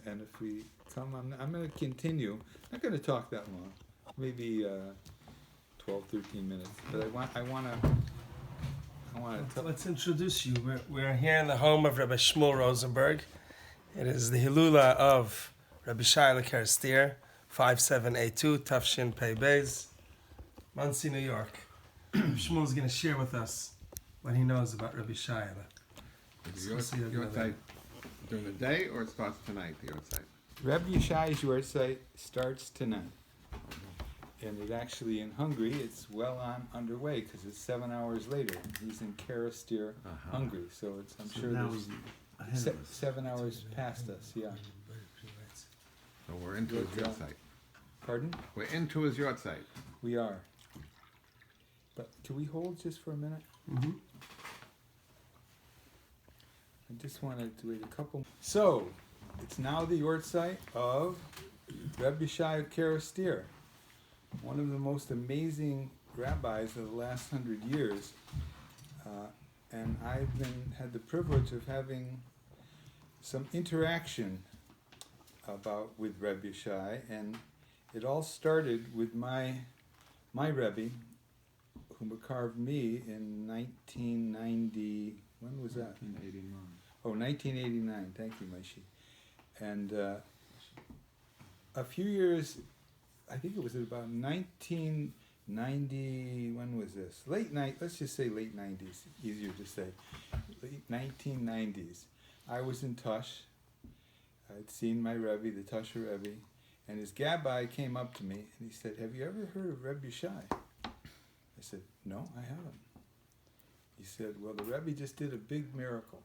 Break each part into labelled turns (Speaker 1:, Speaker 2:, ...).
Speaker 1: and if we come, I'm going to continue. I'm not going to talk that long, maybe 12, 13 minutes. But I want to.
Speaker 2: Let's introduce you. We're here in the home of Rabbi Shmuel Rosenberg. It is the Hilula of Rabbi SHayala Keresteer, 5782 Tafshin Pei Beis, Monsey, New York. Shmuel is going to share with us what he knows about Rabbi SHayala.
Speaker 3: Your site during the day, or it starts tonight, the your site?
Speaker 1: Rabbi Yishai's your site starts tonight. And it actually, in Hungary, it's well underway because it's 7 hours later. He's in Keresteer, Hungary. So I'm sure there's 7 hours past us, yeah.
Speaker 3: So we're into his your site.
Speaker 1: Pardon?
Speaker 3: We're into his your site.
Speaker 1: We are. But can we hold just for a minute?
Speaker 2: Mm-hmm.
Speaker 1: I just wanted to wait a couple. So, it's now the yortzeit of Rabbi Shai Keresteer, one of the most amazing rabbis of the last 100 years. And I've had the privilege of having some interaction with Rabbi Shai, and it all started with my Rebbe, who carved me in 1990. When was that?
Speaker 3: 1989.
Speaker 1: Oh, 1989. Thank you, Maishi. And a few years, I think it was about 1990. When was this? Let's just say late 90s. Easier to say. Late 1990s. I was in Tush. I'd seen my Rebbe, the Tusher Rebbe, and his Gabbai came up to me and he said, "Have you ever heard of Rebbe Shai?" I said, "No, I haven't." He said, "Well, the Rebbe just did a big miracle,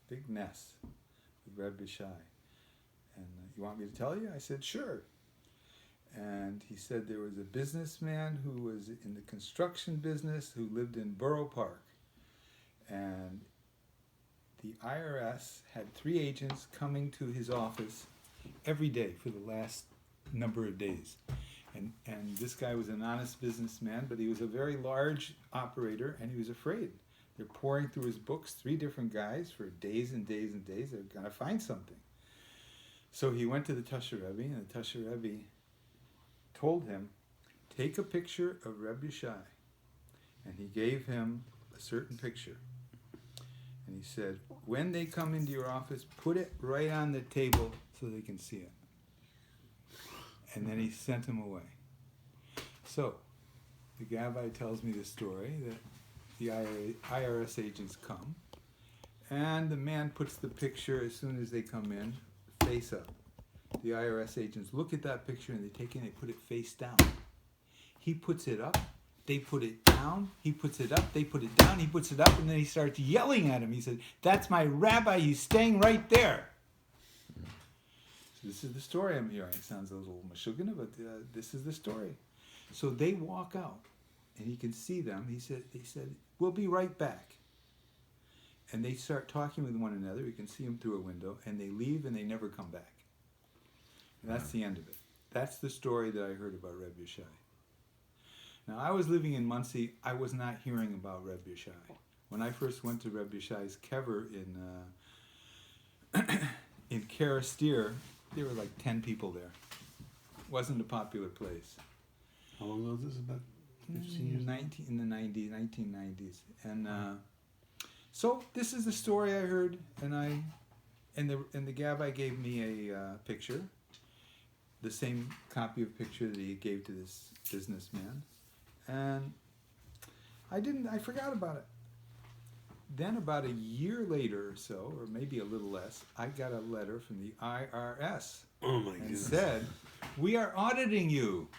Speaker 1: big mess with Rebbe Shai. And you want me to tell you?" I said, "Sure." And he said there was a businessman who was in the construction business who lived in Borough Park. And the IRS had 3 agents coming to his office every day for the last number of days. And this guy was an honest businessman, but he was a very large operator, and he was afraid. They're pouring through his books, 3 different guys for days and days and days. They're going to find something. So he went to the Tusher Rebbe, and the Tusher Rebbe told him, "Take a picture of Rebbe Shai." And he gave him a certain picture. And he said, "When they come into your office, put it right on the table so they can see it." And then he sent him away. So, the Gabbai tells me the story that the IRS agents come, and the man puts the picture as soon as they come in, face up. The IRS agents look at that picture and they take it and they put it face down. He puts it up, they put it down, he puts it up, they put it down, he puts it up, and then he starts yelling at him. He said, "That's my rabbi, he's staying right there." So this is the story I'm hearing. It sounds a little mashugana, but this is the story. So they walk out, and he can see them. They said, "We'll be right back." And they start talking with one another. You can see them through a window, and they leave, and they never come back. And that's the end of it. That's the story that I heard about Rebbe Shai. Now, I was living in Monsey. I was not hearing about Rebbe Shai. When I first went to Rebbe Shai's kever in Keresteer, there were like 10 people there. It wasn't a popular place.
Speaker 4: How long ago was this? About 15 years?
Speaker 1: In the 1990s. And so this is the story I heard, and the Gabbai gave me a picture, the same copy of picture that he gave to this businessman, and I forgot about it. Then about a year later or so, or maybe a little less, I got a letter from the IRS.
Speaker 4: Oh my
Speaker 1: and
Speaker 4: goodness.
Speaker 1: said, "We are auditing you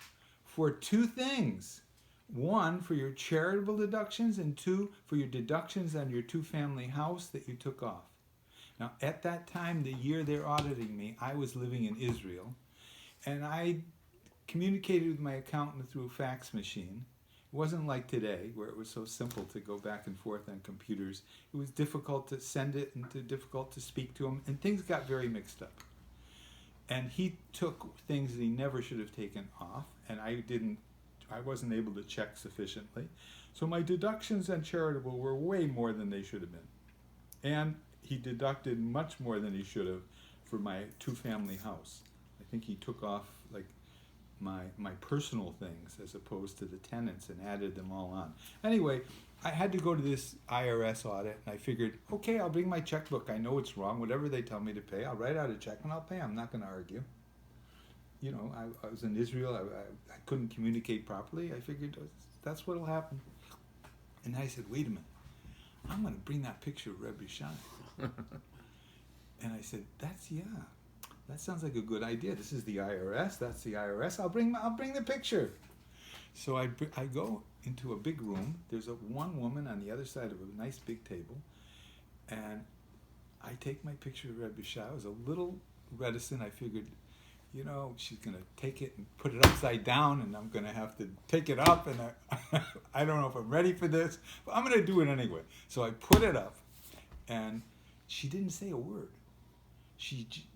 Speaker 1: for 2 things. 1, for your charitable deductions, and 2, for your deductions on your 2-family house that you took off." Now, at that time, the year they're auditing me, I was living in Israel, and I communicated with my accountant through a fax machine. It wasn't like today, where it was so simple to go back and forth on computers. It was difficult to send it and difficult to speak to him, and things got very mixed up. And he took things that he never should have taken off, and I wasn't able to check sufficiently. So my deductions on charitable were way more than they should have been. And he deducted much more than he should have for my two-family house. I think he took off like my personal things as opposed to the tenants and added them all on. Anyway, I had to go to this IRS audit, and I figured, okay, I'll bring my checkbook. I know it's wrong. Whatever they tell me to pay, I'll write out a check and I'll pay. I'm not going to argue. You know, I was in Israel. I couldn't communicate properly. I figured that's what'll happen. And I said, wait a minute. I'm going to bring that picture of Rebbe Shai. And I said, that sounds like a good idea. This is the IRS. That's the IRS. I'll bring the picture. So I go into a big room. There's one woman on the other side of a nice big table, and I take my picture of Rebbe Shai. I was a little reticent. I figured, you know, she's going to take it and put it upside down, and I'm going to have to take it up, and I don't know if I'm ready for this, but I'm going to do it anyway. So I put it up, and she didn't say a word.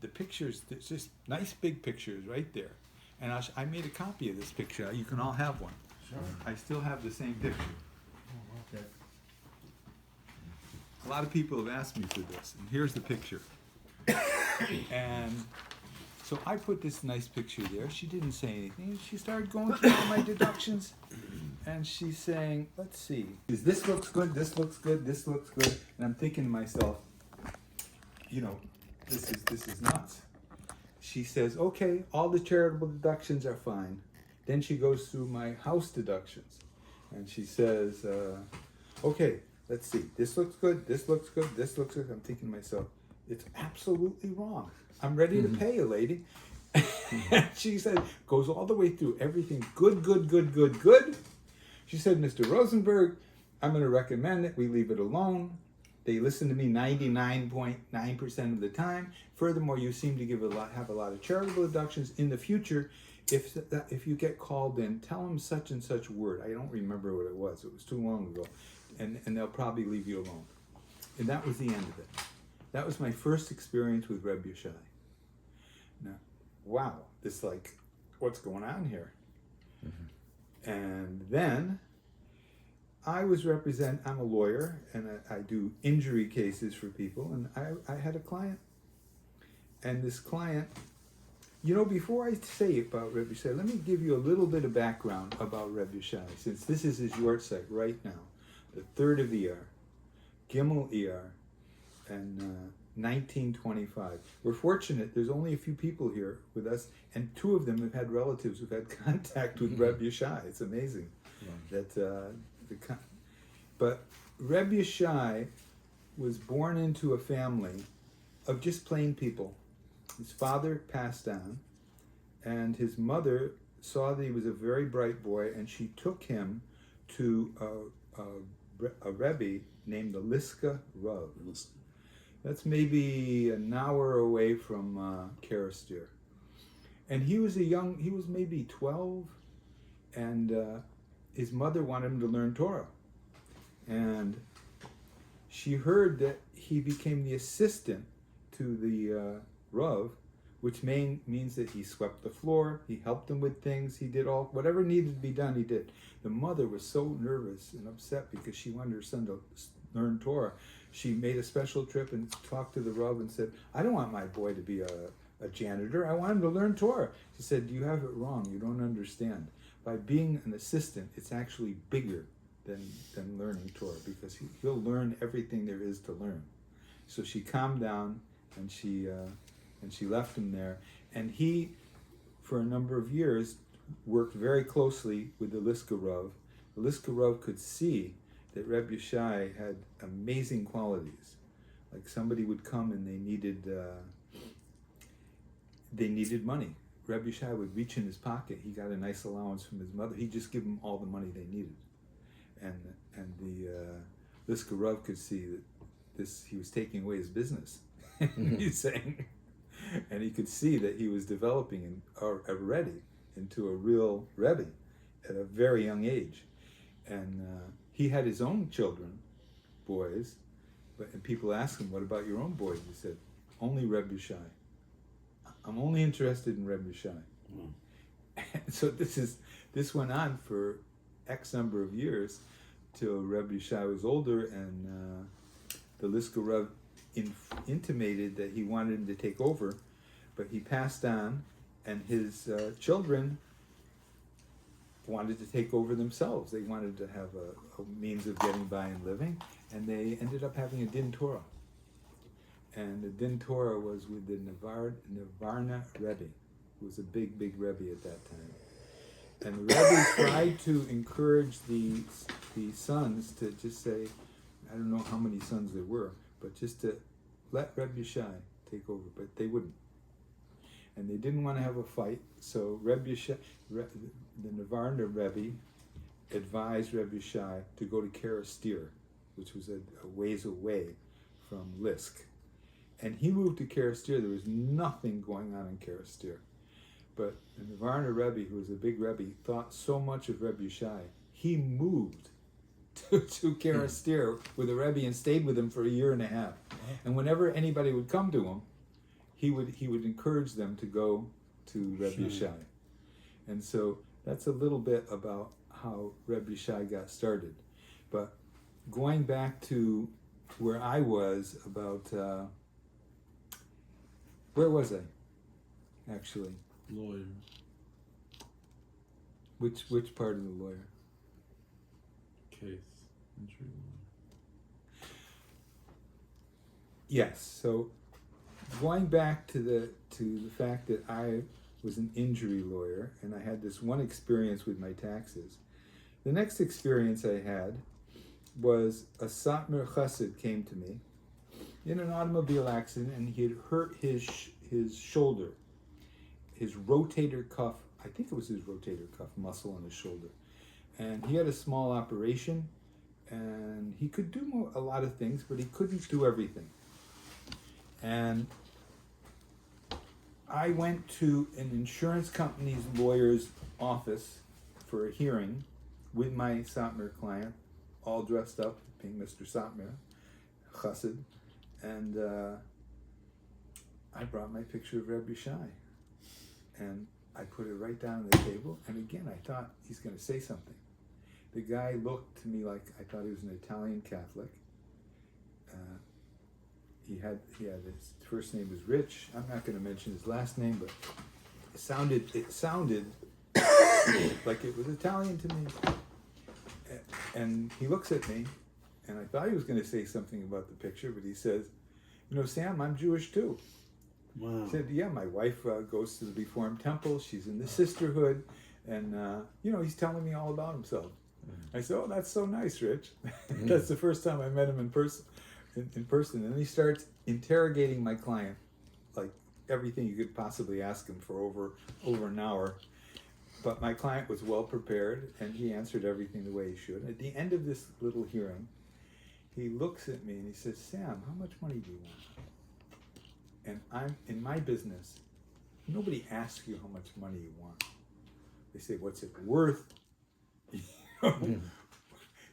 Speaker 1: The pictures, there's just nice big pictures right there. And I made a copy of this picture. You can all have one.
Speaker 4: Sure.
Speaker 1: I still have the same picture.
Speaker 4: Oh, okay.
Speaker 1: A lot of people have asked me for this, and here's the picture. And so I put this nice picture there. She didn't say anything. She started going through all my deductions, and she's saying, let's see, this looks good, this looks good, this looks good. And I'm thinking to myself, you know, this is nuts. She says, okay, all the charitable deductions are fine. Then she goes through my house deductions, and she says, okay, let's see, this looks good, this looks good, this looks good. I'm thinking to myself, it's absolutely wrong. I'm ready to pay you, lady. She said, goes all the way through everything, good, good, good, good, good. She said, Mr. Rosenberg, I'm going to recommend that we leave it alone. They listen to me 99.9% of the time. Furthermore, you seem to have a lot of charitable deductions. In the future, if you get called in, tell them such and such word. I don't remember what it was. It was too long ago. And they'll probably leave you alone. And that was the end of it. That was my first experience with Rebbe Shai. Now, wow, it's like, what's going on here? Mm-hmm. And then I'm a lawyer, and I do injury cases for people, and I had a client. And this client, you know, before I say about Rebbe Shai, let me give you a little bit of background about Rebbe Shai, since this is his yard site right now, the 3rd of Iyar, Gimel Iyar, and 1925. We're fortunate, there's only a few people here with us, and 2 of them have had relatives who've had contact with Rebbe Shai. It's amazing that... But Rebbe Shai was born into a family of just plain people. His father passed on, and his mother saw that he was a very bright boy, and she took him to a Rebbe named the Liska Rav. That's maybe an hour away from Keresteer. And he was maybe 12, and his mother wanted him to learn Torah. And she heard that he became the assistant to the Rav, which means that he swept the floor, he helped him with things, he did whatever needed to be done, he did. The mother was so nervous and upset because she wanted her son to learn Torah. She made a special trip and talked to the Rav and said, I don't want my boy to be a janitor, I want him to learn Torah. She said, you have it wrong, you don't understand. By being an assistant, it's actually bigger than learning Torah, because he'll learn everything there is to learn. So she calmed down, and she left him there. And he, for a number of years, worked very closely with the Liska Rav. The Liska Rav could see that Rebbe Shai had amazing qualities. Like somebody would come and they needed money. Rebbe Shai would reach in his pocket. He got a nice allowance from his mother. He'd just give them all the money they needed. And the Liska Rav could see that he was taking away his business. He's saying, and he could see that he was developing already into a real Rebbe at a very young age. And he had his own children, boys, and people asked him, what about your own boys? He said, only Rebbe Shai. I'm only interested in Rebbe Shai. And so this went on for X number of years till Rebbe Shai was older, and the Liska Rav intimated that he wanted him to take over, but he passed on, and his children wanted to take over themselves. They wanted to have a means of getting by and living, and they ended up having a din Torah. And the din Torah was with the Nevarna Rebbe, who was a big Rebbe at that time. And the Rebbe tried to encourage the sons to just say, I don't know how many sons there were, but just to let Rebbe Yishai take over, but they wouldn't. And they didn't want to have a fight, so Rebbe Yishai, the Nevarna Rebbe, advised Rebbe Yishai to go to Keresteer, which was a ways away from Lisk. And he moved to Keresteer. There was nothing going on in Keresteer. But the Nevarna Rebbe, who was a big Rebbe, thought so much of Rebbe Yishai, he moved to Keresteer with a Rebbe and stayed with him for 1.5 years. And whenever anybody would come to him, he would encourage them to go to Rebbe Yishai. And so that's a little bit about how Rebbe Yishai got started. But going back to where I was about, where was I, actually?
Speaker 4: Lawyer.
Speaker 1: Which part of the lawyer?
Speaker 4: Case. Injury lawyer.
Speaker 1: Yes. So going back to the fact that I was an injury lawyer and I had this one experience with my taxes. The next experience I had was a Satmar Chassid came to me in an automobile accident, and he had hurt his shoulder, his rotator cuff. I think it was his rotator cuff muscle on his shoulder, and he had a small operation, and he could do a lot of things, but he couldn't do everything. And I went to an insurance company's lawyer's office for a hearing with my Satmar client, all dressed up, being Mr. Satmar, Chassid, and I brought my picture of Rebbe Yishai, and I put it right down on the table, and again, I thought he's going to say something. The guy looked to me like I thought he was an Italian Catholic. He had his first name was Rich. I'm not going to mention his last name, but it sounded like it was Italian to me. And he looks at me, and I thought he was going to say something about the picture, but he says, "You know, Sam, I'm Jewish too."
Speaker 4: Wow.
Speaker 1: He said, "Yeah, my wife goes to the Reformed Temple. She's in the sisterhood, and he's telling me all about himself." I said, "Oh, that's so nice, Rich." That's the first time I met him in person. And he starts interrogating my client, like everything you could possibly ask him for over an hour. But my client was well prepared, and he answered everything the way he should. At the end of this little hearing, he looks at me and he says, "Sam, how much money do you want?" And I'm in my business. Nobody asks you how much money you want. They say, "What's it worth?"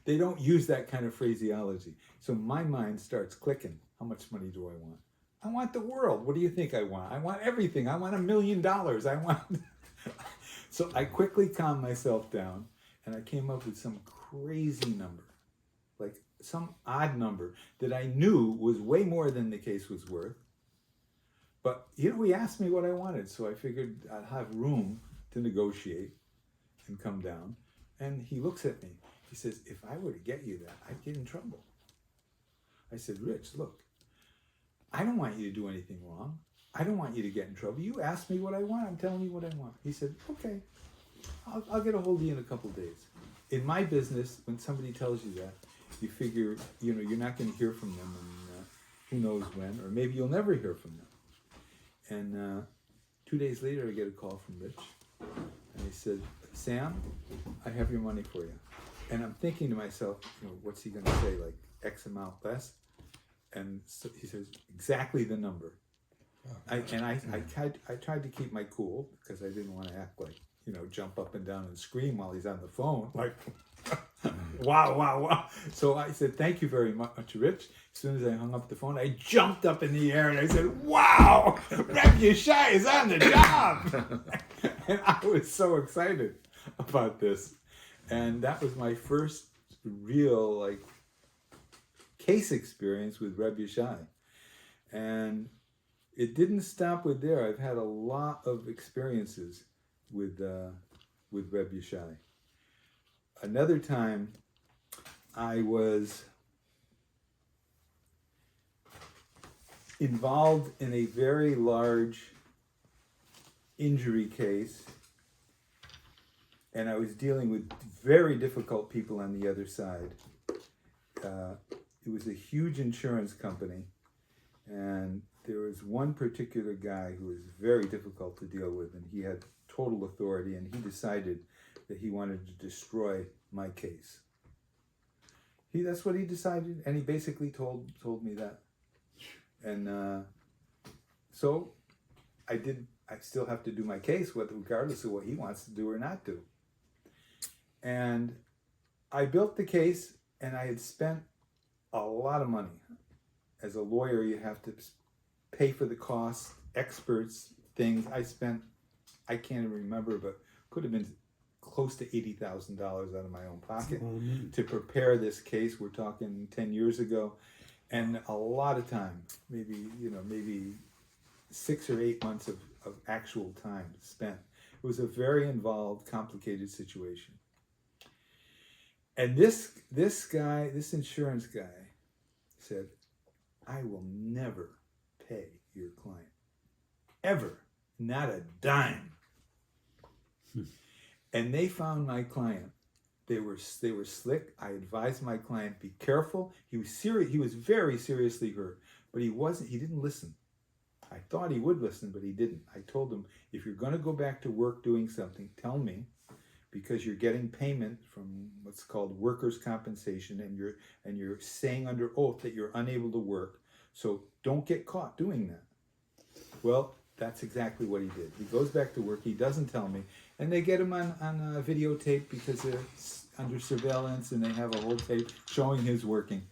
Speaker 1: They don't use that kind of phraseology. So my mind starts clicking. How much money do I want? I want the world. What do you think I want? I want everything. I want $1 million. I want... So I quickly calmed myself down, and I came up with some crazy number, like some odd number that I knew was way more than the case was worth. But, he asked me what I wanted, so I figured I'd have room to negotiate and come down. And he looks at me. He says, "If I were to get you that, I'd get in trouble." I said, "Rich, look, I don't want you to do anything wrong. I don't want you to get in trouble. You asked me what I want. I'm telling you what I want." He said, "Okay, I'll get a hold of you in a couple days." In my business, when somebody tells you that, you figure, you're not going to hear from them, and who knows when, or maybe you'll never hear from them. And 2 days later, I get a call from Rich, and he said, "Sam, I have your money for you." And I'm thinking to myself, what's he going to say, like X amount less? And so he says, exactly the number. I tried to keep my cool because I didn't want to act like, jump up and down and scream while he's on the phone, like, wow. So I said, "Thank you very much, Rich." As soon as I hung up the phone, I jumped up in the air and I said, "Wow, Rebbe Yishai is on the job." And I was so excited about this. And that was my first real, case experience with Rebbe Yishai. And it didn't stop with there. I've had a lot of experiences with Reb Yishai. Another time, I was involved in a very large injury case, and I was dealing with very difficult people on the other side. It was a huge insurance company, and there was one particular guy who was very difficult to deal with, and he had total authority, and he decided that he wanted to destroy my case. That's what he decided, and he basically told me that. And so I still have to do my case, regardless of what he wants to do or not do. And I built the case, and I had spent a lot of money. As a lawyer, you have to pay for the costs, experts, things. I can't even remember, but could have been close to $80,000 out of my own pocket to prepare this case. We're talking 10 years ago. And a lot of time, maybe 6 or 8 months of actual time spent. It was a very involved, complicated situation. And this insurance guy said, I will never pay your client. Ever. Not a dime. And they found my client. They were slick. I advised my client, be careful. He was serious. He was very seriously hurt, but he didn't listen. I thought he would listen, but he didn't. I told him, if you're going to go back to work doing something, tell me, because you're getting payment from what's called workers' compensation, and you're saying under oath that you're unable to work. So don't get caught doing that. Well, that's exactly what he did. He goes back to work. He doesn't tell me. And they get him on a videotape because they're under surveillance, and they have a whole tape showing his working.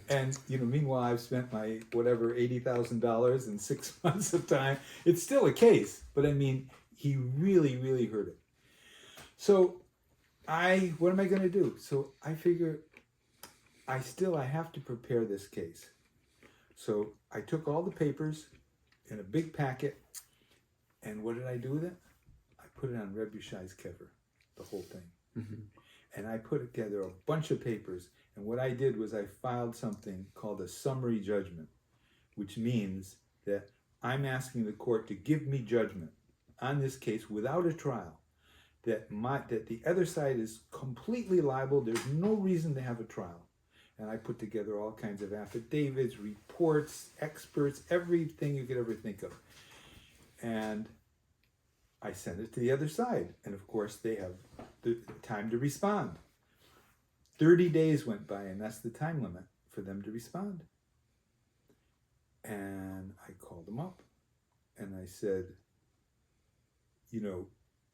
Speaker 1: And meanwhile, I've spent my whatever $80,000 in 6 months of time. It's still a case, but I mean, he really, really hurt it. So what am I going to do? So I figure I have to prepare this case. So I took all the papers in a big packet, and what did I do with it? I put it on Reb Yishai's kever, the whole thing. Mm-hmm. And I put together a bunch of papers, and what I did was I filed something called a summary judgment, which means that I'm asking the court to give me judgment on this case without a trial, that the other side is completely liable. There's no reason to have a trial. And I put together all kinds of affidavits, reports, experts, everything you could ever think of. And I sent it to the other side. And of course, they have the time to respond. 30 days went by, and that's the time limit for them to respond. And I called them up, and I said,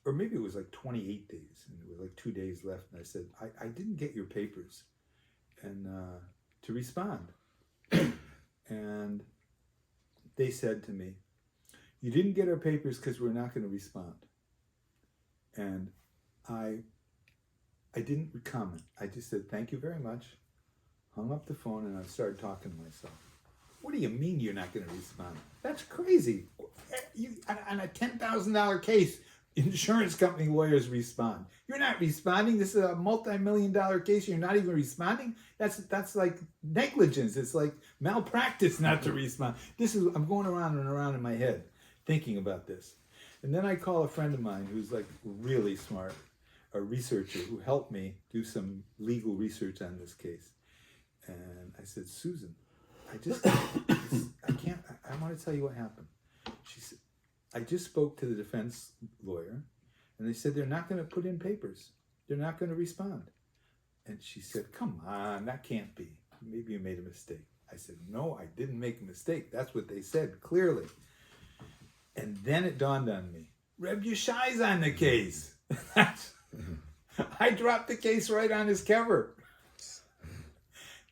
Speaker 1: or maybe it was like 28 days, and there was like 2 days left. And I said, I didn't get your papers and to respond. And they said to me, you didn't get our papers because we're not going to respond. And I didn't comment. I just said, thank you very much, hung up the phone, and I started talking to myself. What do you mean you're not going to respond? That's crazy. On a $10,000 case, insurance company lawyers respond. You're not responding. This is a multi-million-dollar case. You're not even responding. That's like negligence. It's like malpractice not to respond. I'm going around and around in my head thinking about this. And then I call a friend of mine who's like really smart, a researcher who helped me do some legal research on this case. And I said, Susan, I want to tell you what happened. She said, I just spoke to the defense lawyer, and they said they're not going to put in papers. They're not going to respond. And she said, come on, that can't be. Maybe you made a mistake. I said, no, I didn't make a mistake. That's what they said, clearly. And then it dawned on me, Reb Yishai's on the case. I dropped the case right on his cover.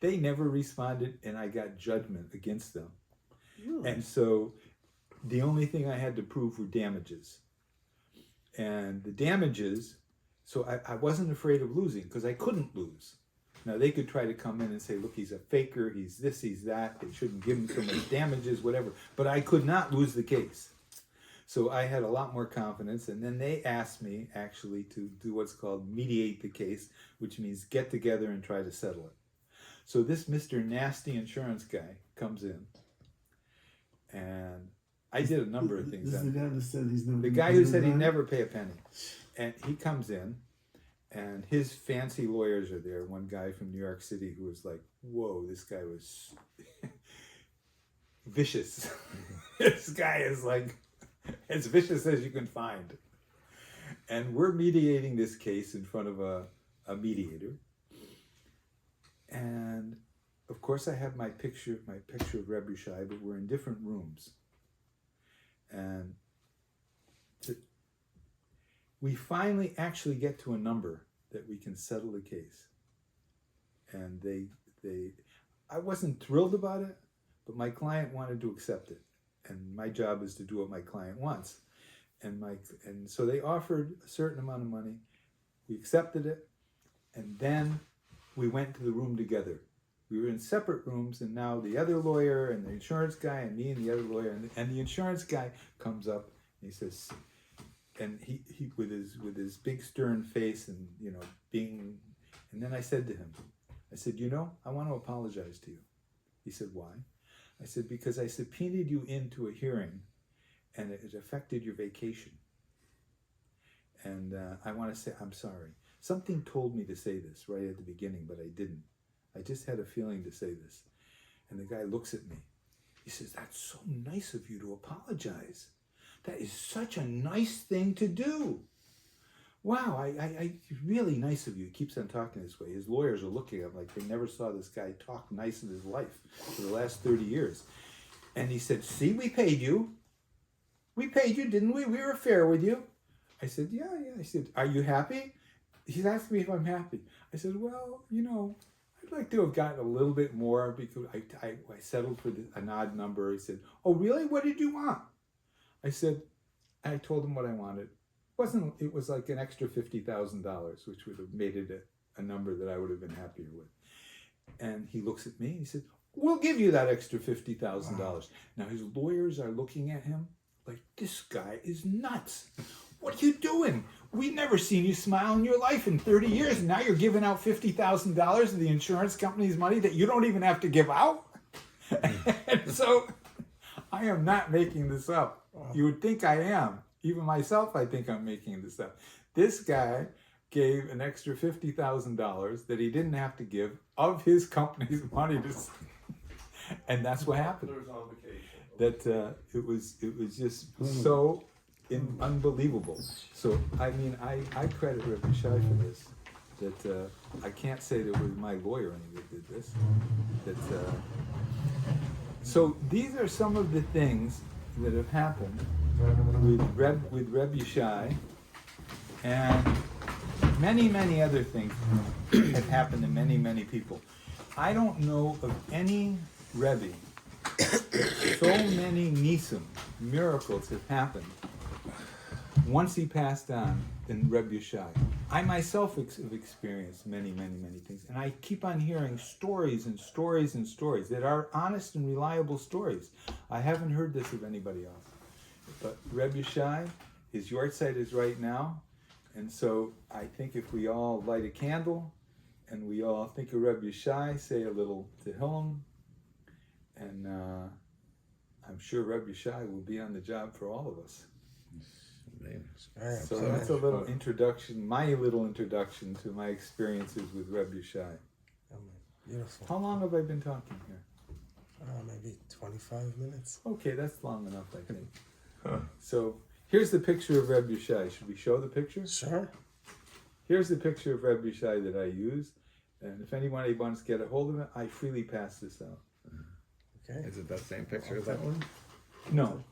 Speaker 1: They never responded, and I got judgment against them. Really? And so the only thing I had to prove were damages. And the damages, so I wasn't afraid of losing because I couldn't lose. Now they could try to come in and say, look, he's a faker, he's this, he's that, they shouldn't give him so much damages, whatever. But I could not lose the case. So I had a lot more confidence, and then they asked me actually to do what's called mediate the case, which means get together and try to settle it. So this Mr. Nasty Insurance guy comes in, and I did a number of things.
Speaker 4: This is the guy that said he's never.
Speaker 1: The guy who said he'd never pay a penny. And he comes in, and his fancy lawyers are there. One guy from New York City who was like, whoa, this guy was vicious. This guy is like as vicious as you can find. And we're mediating this case in front of a mediator. And of course I have my picture of Rebbe Shai, but we're in different rooms. And we finally actually get to a number that we can settle the case. And I wasn't thrilled about it, but my client wanted to accept it. And my job is to do what my client wants. And so they offered a certain amount of money. We accepted it. And then we went to the room together. We were in separate rooms, and now the other lawyer and the insurance guy and me and the other lawyer, and the insurance guy comes up and he says, and he with his big stern face and and then I said to him, I said, I want to apologize to you. He said, why? I said, because I subpoenaed you into a hearing and it affected your vacation. And I want to say, I'm sorry. Something told me to say this right at the beginning, but I didn't. I just had a feeling to say this. And the guy looks at me. He says, that's so nice of you to apologize. That is such a nice thing to do. Wow, I really nice of you. He keeps on talking this way. His lawyers are looking at him like they never saw this guy talk nice in his life for the last 30 years. And he said, see, we paid you. We paid you, didn't we? We were fair with you. I said, yeah. I said, are you happy? He's asked me if I'm happy. I said, well, I'd like to have gotten a little bit more because I settled for an odd number. He said, oh, really? What did you want? I said, I told him what I wanted. It was like an extra $50,000, which would have made it a number that I would have been happier with. And he looks at me and he said, we'll give you that extra $50,000. Wow. Now his lawyers are looking at him like, this guy is nuts. What are you doing? We've never seen you smile in your life in 30 years, and now you're giving out $50,000 of the insurance company's money that you don't even have to give out? And so I am not making this up. You would think I am. Even myself, I think I'm making this up. This guy gave an extra $50,000 that he didn't have to give of his company's money to, and that's what happened. That it was just so unbelievable. So I mean, I credit Rabbi Shai for this. That I can't say that it was my lawyer that did this. That so these are some of the things that have happened with Rebbe Shai, and many other things have happened to many people. I don't know of any Rebbe. So many nisim, miracles have happened once he passed on in Rebbe Shai. I myself have experienced many things, and I keep on hearing stories and stories and stories that are honest and reliable stories. I haven't heard this of anybody else. But Rebbe Shai, his yahrzeit is right now, and so I think if we all light a candle and we all think of Rebbe Shai, say a little Tehillim, and I'm sure Rebbe Shai will be on the job for all of us. So that's a little introduction, my little introduction to my experiences with Rebbe Shai.
Speaker 2: Beautiful.
Speaker 1: How long have I been talking here?
Speaker 2: Maybe 25 minutes.
Speaker 1: Okay, that's long enough, I think. So here's the picture of Rebbe Shai. Should we show the picture?
Speaker 2: Sure.
Speaker 1: Here's the picture of Rebbe Shai that I used. And if anybody wants to get a hold of it, I freely pass this out.
Speaker 2: Okay.
Speaker 3: Is it that same picture as that one?
Speaker 1: No.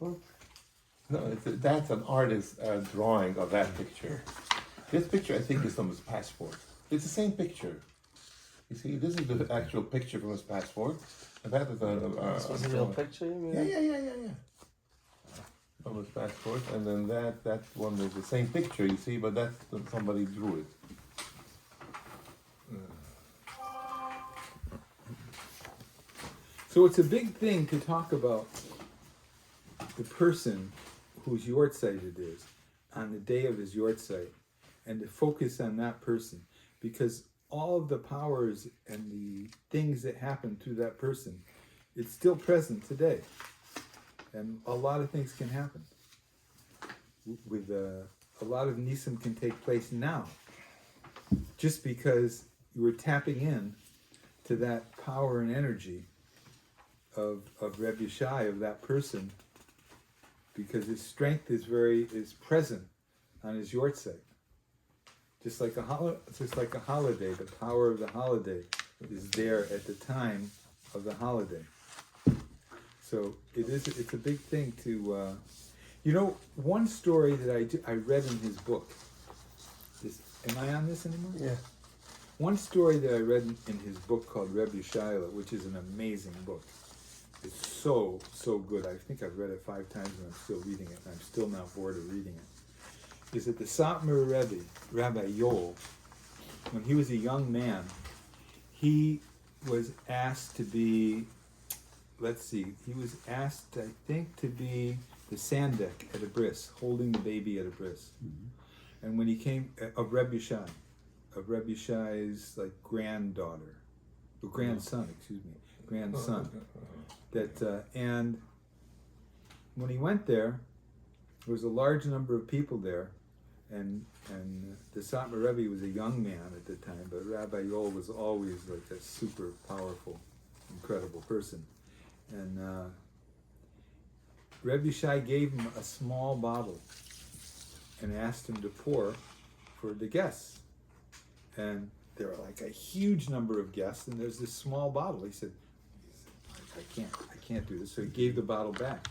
Speaker 5: No, that's an artist's drawing of that picture. This picture, I think, is from his passport. It's the same picture. You see, this is the actual picture from his passport. And that is
Speaker 2: This was a real picture, you mean?
Speaker 5: Yeah. From his passport, and then that one is the same picture, you see, but that's somebody drew it.
Speaker 1: So it's a big thing to talk about the person whose yortzeit it is on the day of his yortzeit, and to focus on that person, because all of the powers and the things that happen through that person, it's still present today, and a lot of things can happen. With a lot of nisim can take place now, just because you were tapping in to that power and energy of Rebbe Shai, of that person, because his strength is present on his yortzeit. Just like a holiday, the power of the holiday is there at the time of the holiday. So it's a big thing to, one story that I read in his book. Am I on this anymore?
Speaker 2: Yeah.
Speaker 1: One story that I read in his book called SHayala, which is an amazing book. It's so good. I think I've read it 5 times and I'm still reading it, and I'm still not bored of reading it. Is that the Satmar Rebbe, Rabbi Yoel, when he was a young man, he was asked to be, he was asked, I think, to be the sandek at a bris, holding the baby at a bris. Mm-hmm. And when he came, of Rebbe Shai's grandson, and when he went there was a large number of people there, and the Satmar Rebbe was a young man at the time, but Rabbi Yoel was always a super powerful, incredible person. And Rebbe Shai gave him a small bottle and asked him to pour for the guests. And there were a huge number of guests, and there's this small bottle. He said, I can't do this. So he gave the bottle back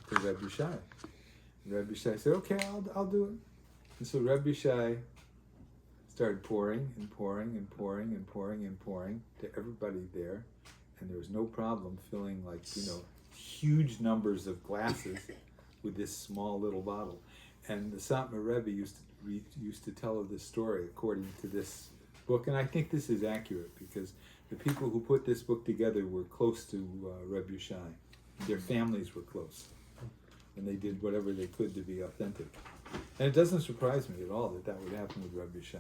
Speaker 1: to Rebbe Shai. Rebbe Shai said, okay, I'll do it. And so Rebbe Shai started pouring and pouring and pouring and pouring and pouring to everybody there, and there was no problem filling huge numbers of glasses with this small little bottle. And the Satmar Rebbe used to tell of this story according to this book, and I think this is accurate because the people who put this book together were close to Rebbe Shai. Their families were close, and they did whatever they could to be authentic. And it doesn't surprise me at all that would happen with Rebbe Shai.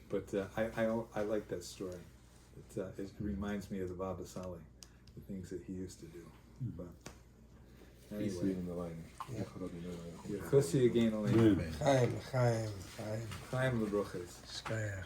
Speaker 1: But I like that story. It reminds me of the Baba Saleh, the things that he used to do. But anyway, Chaim lebroches.
Speaker 2: Shkaya.